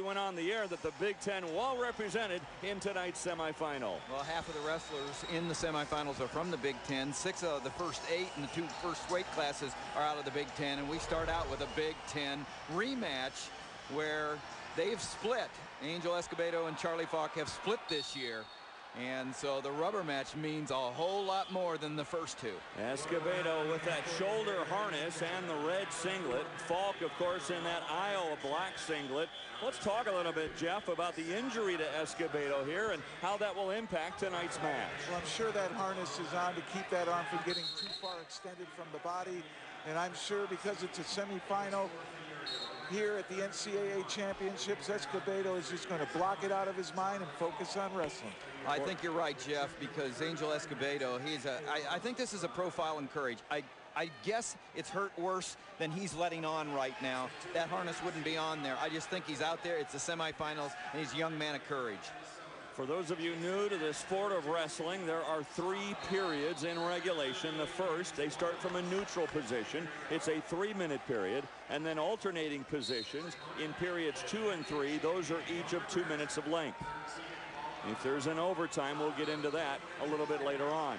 Went on the air that the Big Ten well represented in tonight's semifinal. Well, half of the wrestlers in the semifinals are from the Big Ten. 6 of the first 8 in the 2 first weight classes are out of the Big Ten, and we start out with a Big Ten rematch where they've split. Angel Escobedo and Charlie Falck have split this year. And so the rubber match means a whole lot more than the first 2. Escobedo with that shoulder harness and the red singlet. Falck, of course, in that Iowa black singlet. Let's talk a little bit, Jeff, about the injury to Escobedo here and how that will impact tonight's match. Well, I'm sure that harness is on to keep that arm from getting too far extended from the body. And I'm sure because it's a semifinal here at the NCAA Championships, Escobedo is just going to block it out of his mind and focus on wrestling. I think you're right, Jeff, because Angel Escobedo, I think this is a profile in courage. I guess it's hurt worse than he's letting on right now. That harness wouldn't be on there. I just think he's out there. It's the semifinals, and he's a young man of courage. For those of you new to the sport of wrestling, there are 3 periods in regulation. The first, they start from a neutral position. It's a 3-minute period, and then alternating positions in periods 2 and 3. Those are each of 2 minutes of length. If there's an overtime, we'll get into that a little bit later on.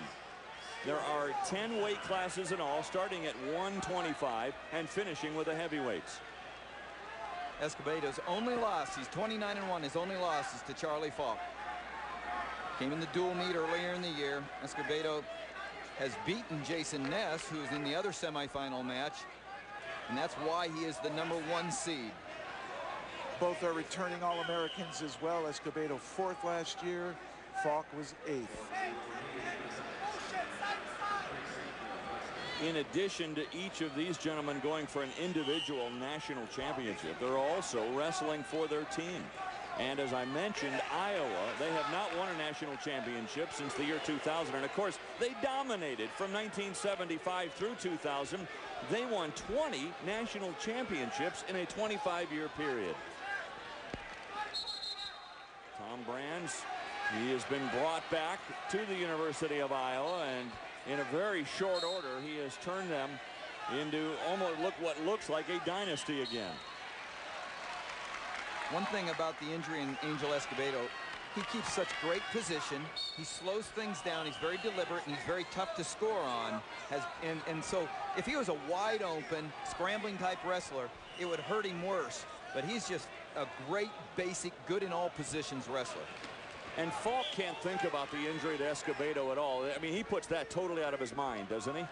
There are 10 weight classes in all, starting at 125 and finishing with the heavyweights. Escobedo's only loss, he's 29-1, his only loss is to Charlie Falck. Came in the dual meet earlier in the year. Escobedo has beaten Jayson Ness, who's in the other semifinal match, and that's why he is the #1 seed. Both are returning All-Americans as well. Escobedo 4th last year. Falck was 8th. In addition to each of these gentlemen going for an individual national championship, they're also wrestling for their team. And as I mentioned, Iowa, they have not won a national championship since the year 2000. And of course, they dominated from 1975 through 2000. They won 20 national championships in a 25-year period. Tom Brands, he has been brought back to the University of Iowa, and in a very short order, he has turned them into almost what looks like a dynasty again. One thing about the injury in Angel Escobedo, he keeps such great position. He slows things down. He's very deliberate, and he's very tough to score on. And so if he was a wide open, scrambling type wrestler, it would hurt him worse. But he's just a great, basic, good in all positions wrestler. And Falck can't think about the injury to Escobedo at all. I mean, he puts that totally out of his mind, doesn't he?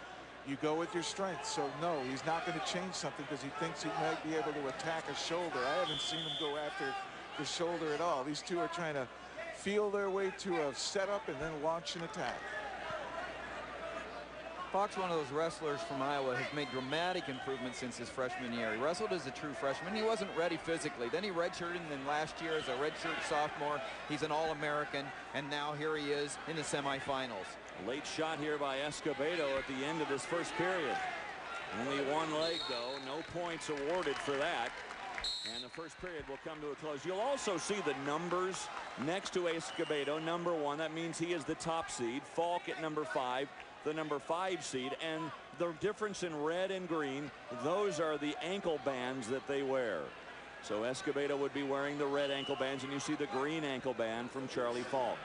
You go with your strength. So no, he's not going to change something because he thinks he might be able to attack a shoulder. I haven't seen him go after the shoulder at all. These two are trying to feel their way to a setup and then launch an attack. Falck's one of those wrestlers from Iowa who's made dramatic improvements since his freshman year. He wrestled as a true freshman. He wasn't ready physically. Then he redshirted, and then last year as a redshirt sophomore, he's an All-American, and now here he is in the semifinals. A late shot here by Escobedo at the end of this first period. Only one leg, though. No points awarded for that. And the first period will come to a close. You'll also see the numbers next to Escobedo, #1. That means he is the top seed. Falck at #5. The #5 seed, and the difference in red and green, those are the ankle bands that they wear. So Escobedo would be wearing the red ankle bands, and you see the green ankle band from Charlie Falck.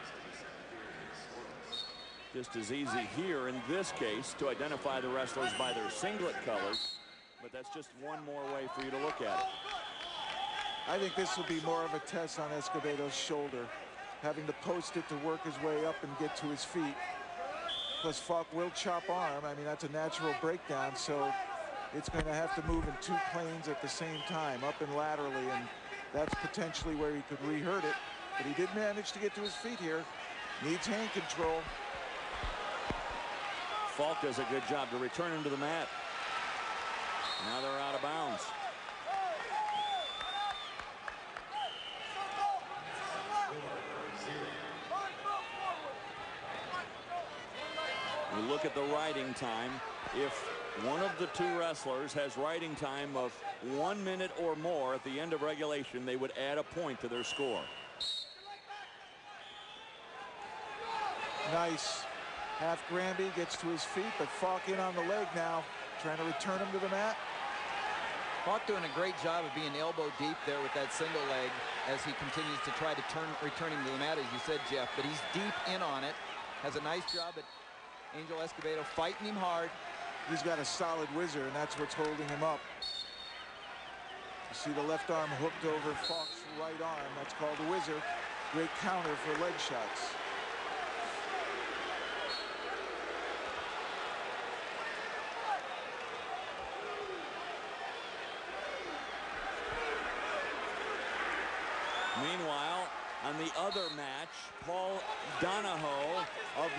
Just as easy here in this case to identify the wrestlers by their singlet colors, but that's just one more way for you to look at it. I think this will be more of a test on Escobedo's shoulder, having to post it to work his way up and get to his feet. Plus Falck will chop arm. I mean, that's a natural breakdown, so it's going to have to move in 2 planes at the same time, up and laterally, and that's potentially where he could re-hurt it. But he did manage to get to his feet here. Needs hand control. Falck does a good job to return him to the mat. Now they're out of bounds. We look at the riding time. If one of the 2 wrestlers has riding time of 1 minute or more at the end of regulation, they would add a point to their score. Nice. Half Granby gets to his feet, but Falck in on the leg now, trying to return him to the mat. Falck doing a great job of being elbow deep there with that single leg as he continues to try to return him to the mat, as you said, Jeff. But he's deep in on it. Has a nice job at Angel Escobedo fighting him hard. He's got a solid whizzer, and that's what's holding him up. You see the left arm hooked over Falk's right arm. That's called a whizzer. Great counter for leg shots. Meanwhile, on the other match, Donahoe of